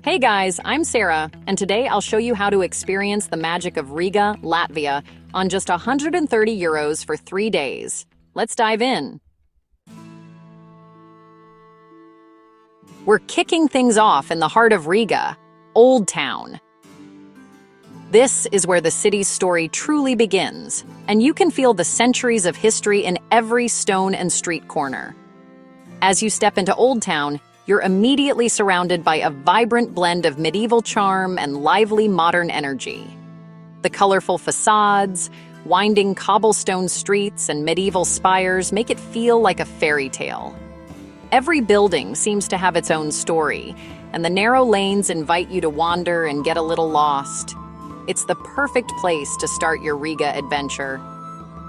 Hey guys, I'm Sarah, and today I'll show you how to experience the magic of Riga, Latvia, on just €130 for 3 days. Let's dive in. We're kicking things off in the heart of Riga, Old Town. This is where the city's story truly begins, and you can feel the centuries of history in every stone and street corner. As you step into Old Town, you're immediately surrounded by a vibrant blend of medieval charm and lively modern energy. The colorful facades, winding cobblestone streets, and medieval spires make it feel like a fairy tale. Every building seems to have its own story, and the narrow lanes invite you to wander and get a little lost. It's the perfect place to start your Riga adventure.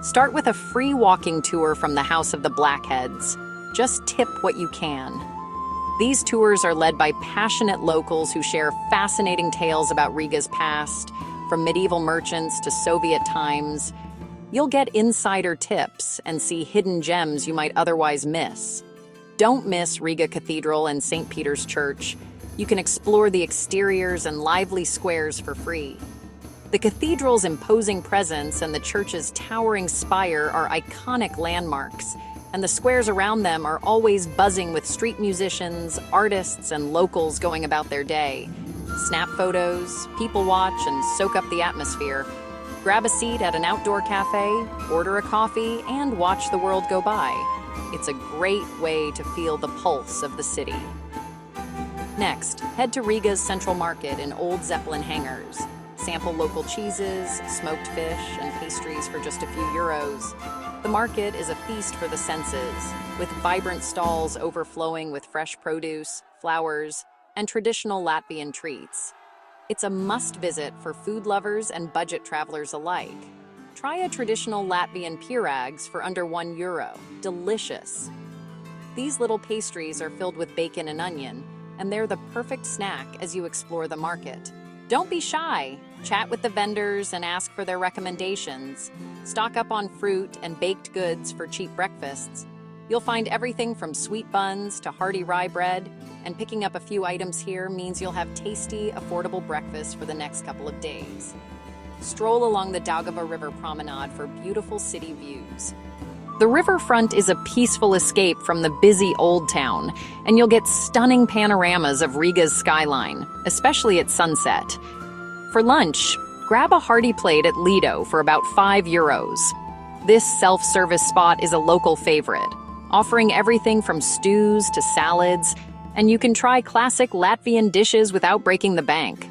Start with a free walking tour from the House of the Blackheads. Just tip what you can. These tours are led by passionate locals who share fascinating tales about Riga's past, from medieval merchants to Soviet times. You'll get insider tips and see hidden gems you might otherwise miss. Don't miss Riga Cathedral and St. Peter's Church. You can explore the exteriors and lively squares for free. The cathedral's imposing presence and the church's towering spire are iconic landmarks, and the squares around them are always buzzing with street musicians, artists, and locals going about their day. Snap photos, people watch, and soak up the atmosphere. Grab a seat at an outdoor cafe, order a coffee, and watch the world go by. It's a great way to feel the pulse of the city. Next, head to Riga's Central Market in Old Zeppelin hangars. Sample local cheeses, smoked fish, and pastries for just a few euros. The market is a feast for the senses, with vibrant stalls overflowing with fresh produce, flowers, and traditional Latvian treats. It's a must-visit for food lovers and budget travelers alike. Try a traditional Latvian pirags for under €1. Delicious. These little pastries are filled with bacon and onion, and they're the perfect snack as you explore the market. Don't be shy. Chat with the vendors and ask for their recommendations. Stock up on fruit and baked goods for cheap breakfasts. You'll find everything from sweet buns to hearty rye bread, and picking up a few items here means you'll have tasty, affordable breakfast for the next couple of days. Stroll along the Daugava River promenade for beautiful city views. The riverfront is a peaceful escape from the busy Old Town, and you'll get stunning panoramas of Riga's skyline, especially at sunset. For lunch, grab a hearty plate at Lido for about €5. This self-service spot is a local favorite, offering everything from stews to salads, and you can try classic Latvian dishes without breaking the bank.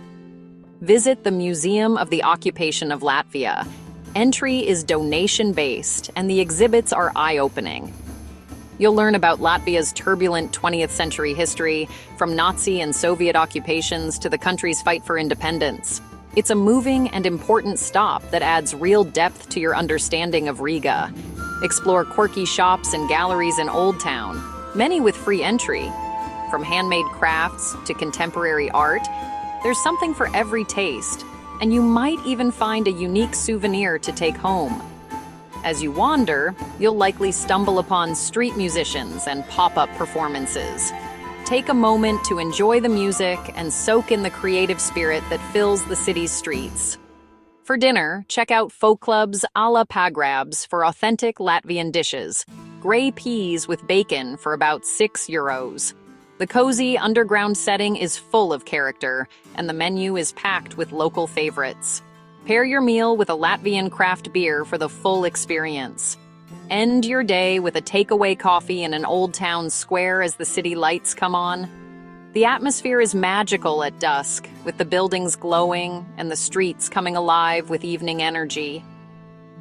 Visit the Museum of the Occupation of Latvia. Entry is donation-based, and the exhibits are eye-opening. You'll learn about Latvia's turbulent 20th century history, from Nazi and Soviet occupations to the country's fight for independence. It's a moving and important stop that adds real depth to your understanding of Riga. Explore quirky shops and galleries in Old Town, many with free entry. From handmade crafts to contemporary art, there's something for every taste, and you might even find a unique souvenir to take home. As you wander, you'll likely stumble upon street musicians and pop-up performances. Take a moment to enjoy the music and soak in the creative spirit that fills the city's streets. For dinner, check out folk clubs a la pagrabs for authentic Latvian dishes. Gray peas with bacon for about €6. The cozy underground setting is full of character, and the menu is packed with local favorites. Pair your meal with a Latvian craft beer for the full experience. End your day with a takeaway coffee in an old town square as the city lights come on. The atmosphere is magical at dusk, with the buildings glowing and the streets coming alive with evening energy.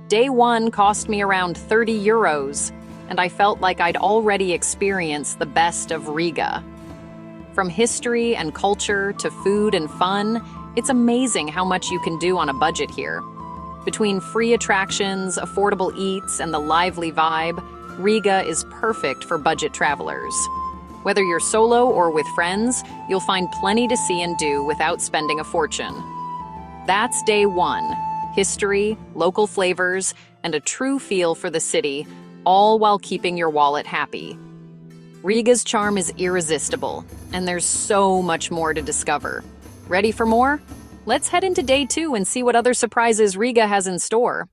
Day 1 cost me around €30, and I felt like I'd already experienced the best of Riga. From history and culture to food and fun, it's amazing how much you can do on a budget here. Between free attractions, affordable eats, and the lively vibe, Riga is perfect for budget travelers. Whether you're solo or with friends, you'll find plenty to see and do without spending a fortune. That's day 1. History, local flavors, and a true feel for the city, all while keeping your wallet happy. Riga's charm is irresistible, and there's so much more to discover. Ready for more? Let's head into day 2 and see what other surprises Riga has in store.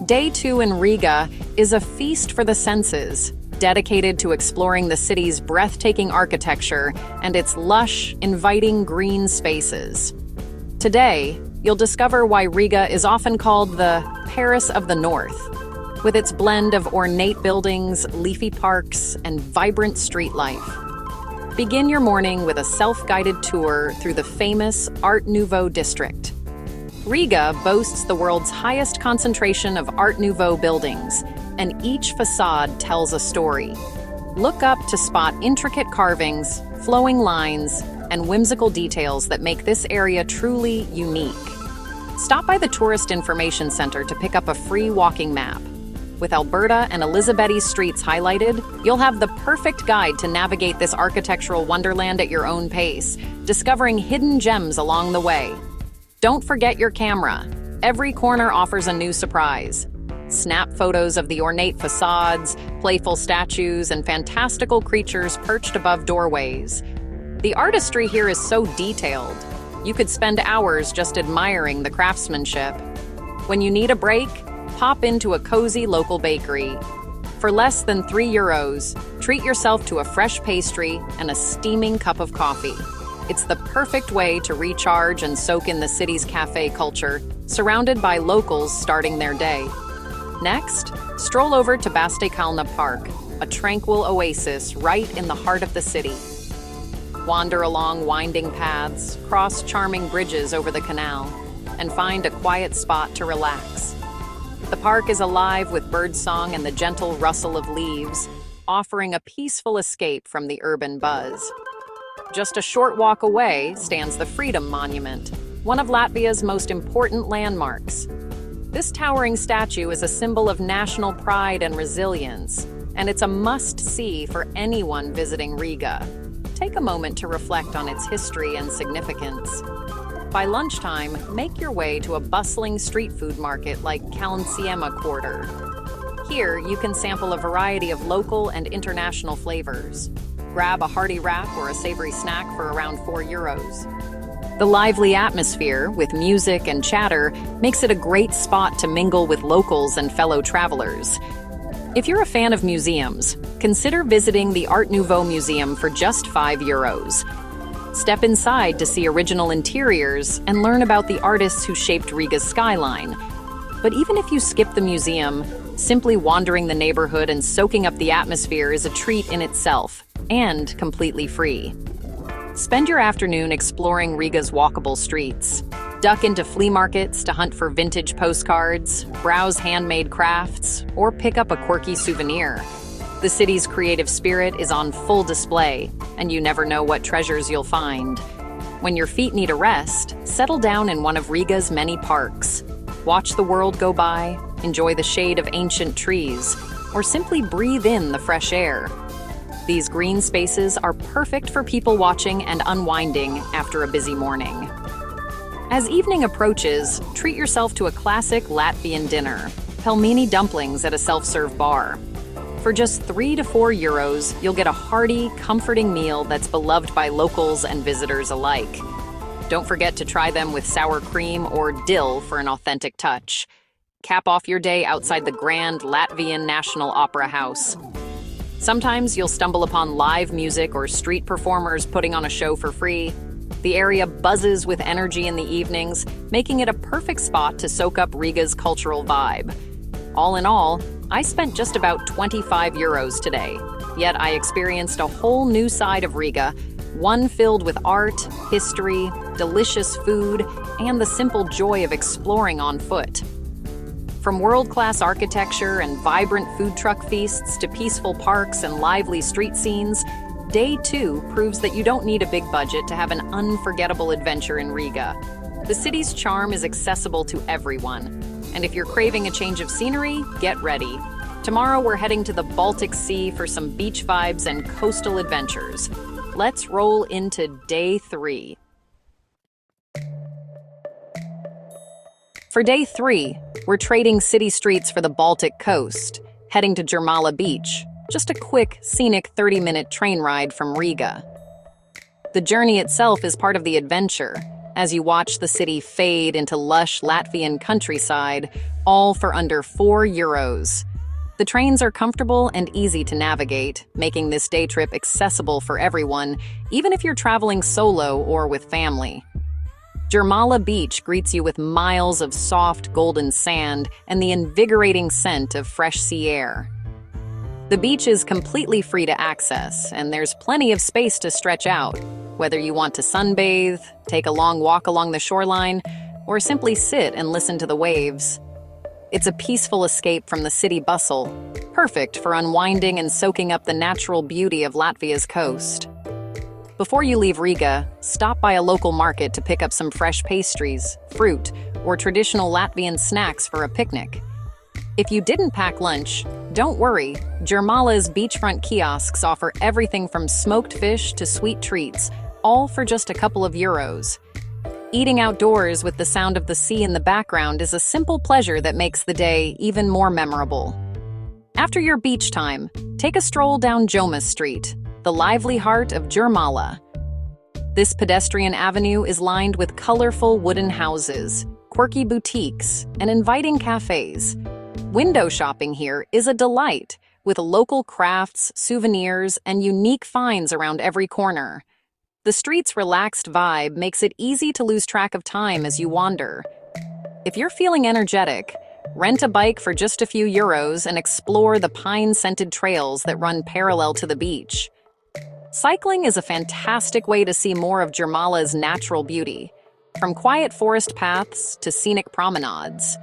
Day 2 in Riga is a feast for the senses, dedicated to exploring the city's breathtaking architecture and its lush, inviting green spaces. Today, you'll discover why Riga is often called the Paris of the North, with its blend of ornate buildings, leafy parks, and vibrant street life. Begin your morning with a self-guided tour through the famous Art Nouveau district. Riga boasts the world's highest concentration of Art Nouveau buildings, and each facade tells a story. Look up to spot intricate carvings, flowing lines, and whimsical details that make this area truly unique. Stop by the Tourist Information Center to pick up a free walking map. With Alberta and Elizabethy streets highlighted, you'll have the perfect guide to navigate this architectural wonderland at your own pace, discovering hidden gems along the way. Don't forget your camera. Every corner offers a new surprise. Snap photos of the ornate facades, playful statues, and fantastical creatures perched above doorways. The artistry here is so detailed. You could spend hours just admiring the craftsmanship. When you need a break, pop into a cozy local bakery. For less than €3, treat yourself to a fresh pastry and a steaming cup of coffee. It's the perfect way to recharge and soak in the city's cafe culture, surrounded by locals starting their day. Next, stroll over to Baltic Park, a tranquil oasis right in the heart of the city. Wander along winding paths, cross charming bridges over the canal, and find a quiet spot to relax. The park is alive with birdsong and the gentle rustle of leaves, offering a peaceful escape from the urban buzz. Just a short walk away stands the Freedom Monument, one of Latvia's most important landmarks. This towering statue is a symbol of national pride and resilience, and it's a must-see for anyone visiting Riga. Take a moment to reflect on its history and significance. By lunchtime, make your way to a bustling street food market like Kalinsiema Quarter. Here, you can sample a variety of local and international flavors. Grab a hearty wrap or a savory snack for around €4. The lively atmosphere, with music and chatter, makes it a great spot to mingle with locals and fellow travelers. If you're a fan of museums, consider visiting the Art Nouveau Museum for just €5. Step inside to see original interiors and learn about the artists who shaped Riga's skyline. But even if you skip the museum, simply wandering the neighborhood and soaking up the atmosphere is a treat in itself, and completely free. Spend your afternoon exploring Riga's walkable streets. Duck into flea markets to hunt for vintage postcards, browse handmade crafts, or pick up a quirky souvenir. The city's creative spirit is on full display, and you never know what treasures you'll find. When your feet need a rest, settle down in one of Riga's many parks. Watch the world go by, enjoy the shade of ancient trees, or simply breathe in the fresh air. These green spaces are perfect for people watching and unwinding after a busy morning. As evening approaches, treat yourself to a classic Latvian dinner, pelmeni dumplings at a self-serve bar. For just €3 to €4, you'll get a hearty, comforting meal that's beloved by locals and visitors alike. Don't forget to try them with sour cream or dill for an authentic touch. Cap off your day outside the grand Latvian National Opera House. Sometimes you'll stumble upon live music or street performers putting on a show for free. The area buzzes with energy in the evenings, making it a perfect spot to soak up Riga's cultural vibe. All in all, I spent just about €25 today, yet I experienced a whole new side of Riga, one filled with art, history, delicious food, and the simple joy of exploring on foot. From world-class architecture and vibrant food truck feasts to peaceful parks and lively street scenes, Day 2 proves that you don't need a big budget to have an unforgettable adventure in Riga. The city's charm is accessible to everyone, and if you're craving a change of scenery, get ready. Tomorrow we're heading to the Baltic Sea for some beach vibes and coastal adventures. Let's roll into Day 3. For Day 3, we're trading city streets for the Baltic coast, heading to Jurmala Beach, just a quick, scenic 30-minute train ride from Riga. The journey itself is part of the adventure, as you watch the city fade into lush Latvian countryside, all for under €4. The trains are comfortable and easy to navigate, making this day trip accessible for everyone, even if you're traveling solo or with family. Jurmala Beach greets you with miles of soft, golden sand and the invigorating scent of fresh sea air. The beach is completely free to access, and there's plenty of space to stretch out, whether you want to sunbathe, take a long walk along the shoreline, or simply sit and listen to the waves. It's a peaceful escape from the city bustle, perfect for unwinding and soaking up the natural beauty of Latvia's coast. Before you leave Riga, stop by a local market to pick up some fresh pastries, fruit, or traditional Latvian snacks for a picnic. If you didn't pack lunch, don't worry, Jurmala's beachfront kiosks offer everything from smoked fish to sweet treats, all for just a couple of euros. Eating outdoors with the sound of the sea in the background is a simple pleasure that makes the day even more memorable. After your beach time, take a stroll down Joma Street, the lively heart of Jurmala. This pedestrian avenue is lined with colorful wooden houses, quirky boutiques, and inviting cafes. Window shopping here is a delight, with local crafts, souvenirs, and unique finds around every corner. The street's relaxed vibe makes it easy to lose track of time as you wander. If you're feeling energetic, rent a bike for just a few euros and explore the pine-scented trails that run parallel to the beach. Cycling is a fantastic way to see more of Jurmala's natural beauty, from quiet forest paths to scenic promenades.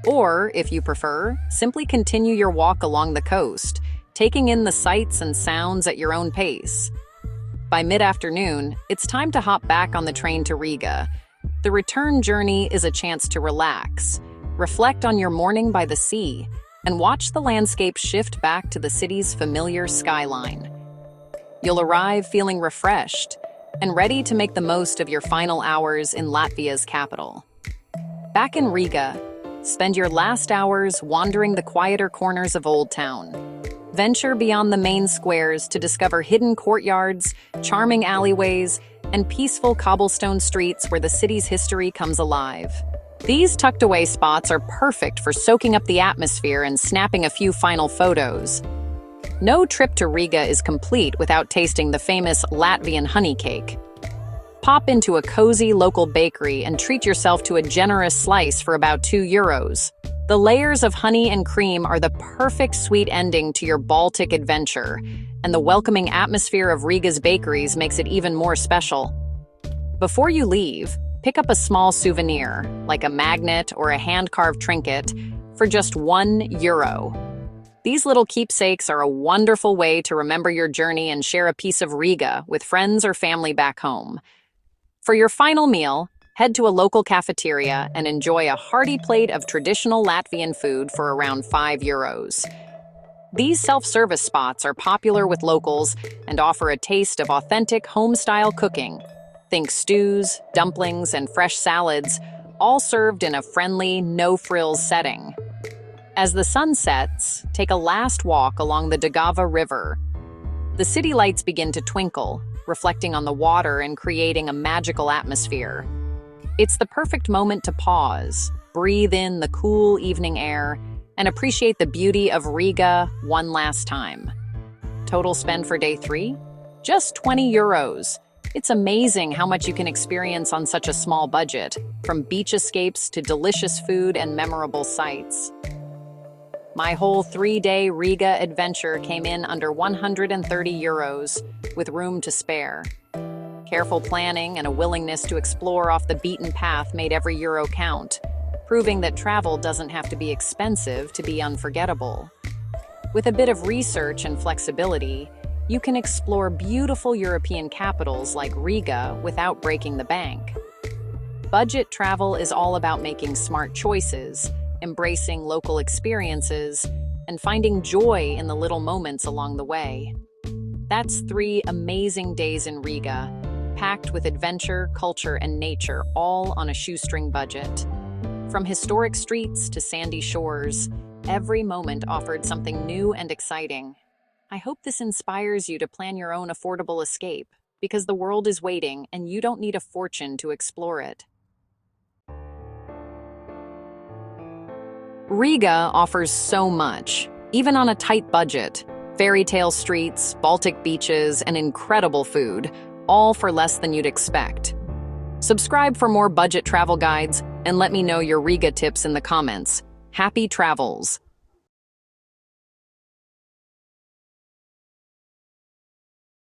Or, if you prefer, simply continue your walk along the coast, taking in the sights and sounds at your own pace. By mid-afternoon, it's time to hop back on the train to Riga. The return journey is a chance to relax, reflect on your morning by the sea, and watch the landscape shift back to the city's familiar skyline. You'll arrive feeling refreshed and ready to make the most of your final hours in Latvia's capital. Back in Riga, spend your last hours wandering the quieter corners of Old Town. Venture beyond the main squares to discover hidden courtyards, charming alleyways, and peaceful cobblestone streets where the city's history comes alive. These tucked-away spots are perfect for soaking up the atmosphere and snapping a few final photos. No trip to Riga is complete without tasting the famous Latvian honey cake. Pop into a cozy local bakery and treat yourself to a generous slice for about €2. The layers of honey and cream are the perfect sweet ending to your Baltic adventure, and the welcoming atmosphere of Riga's bakeries makes it even more special. Before you leave, pick up a small souvenir, like a magnet or a hand-carved trinket, for just €1. These little keepsakes are a wonderful way to remember your journey and share a piece of Riga with friends or family back home. For your final meal, head to a local cafeteria and enjoy a hearty plate of traditional Latvian food for around €5. These self-service spots are popular with locals and offer a taste of authentic home-style cooking. Think stews, dumplings, and fresh salads, all served in a friendly, no-frills setting. As the sun sets, take a last walk along the Daugava River. The city lights begin to twinkle, reflecting on the water and creating a magical atmosphere. It's the perfect moment to pause, breathe in the cool evening air, and appreciate the beauty of Riga one last time. Total spend for day 3? Just €20. It's amazing how much you can experience on such a small budget, from beach escapes to delicious food and memorable sights. My whole 3-day Riga adventure came in under €130, with room to spare. Careful planning and a willingness to explore off the beaten path made every euro count, proving that travel doesn't have to be expensive to be unforgettable. With a bit of research and flexibility, you can explore beautiful European capitals like Riga without breaking the bank. Budget travel is all about making smart choices, embracing local experiences, and finding joy in the little moments along the way. That's 3 amazing days in Riga, packed with adventure, culture, and nature, all on a shoestring budget. From historic streets to sandy shores, Every moment offered something new and exciting. I hope this inspires you to plan your own affordable escape, because the world is waiting and you don't need a fortune to explore it. Riga offers so much, even on a tight budget. Fairy tale streets, Baltic beaches, and incredible food, all for less than you'd expect. Subscribe for more budget travel guides and let me know your Riga tips in the comments. Happy travels!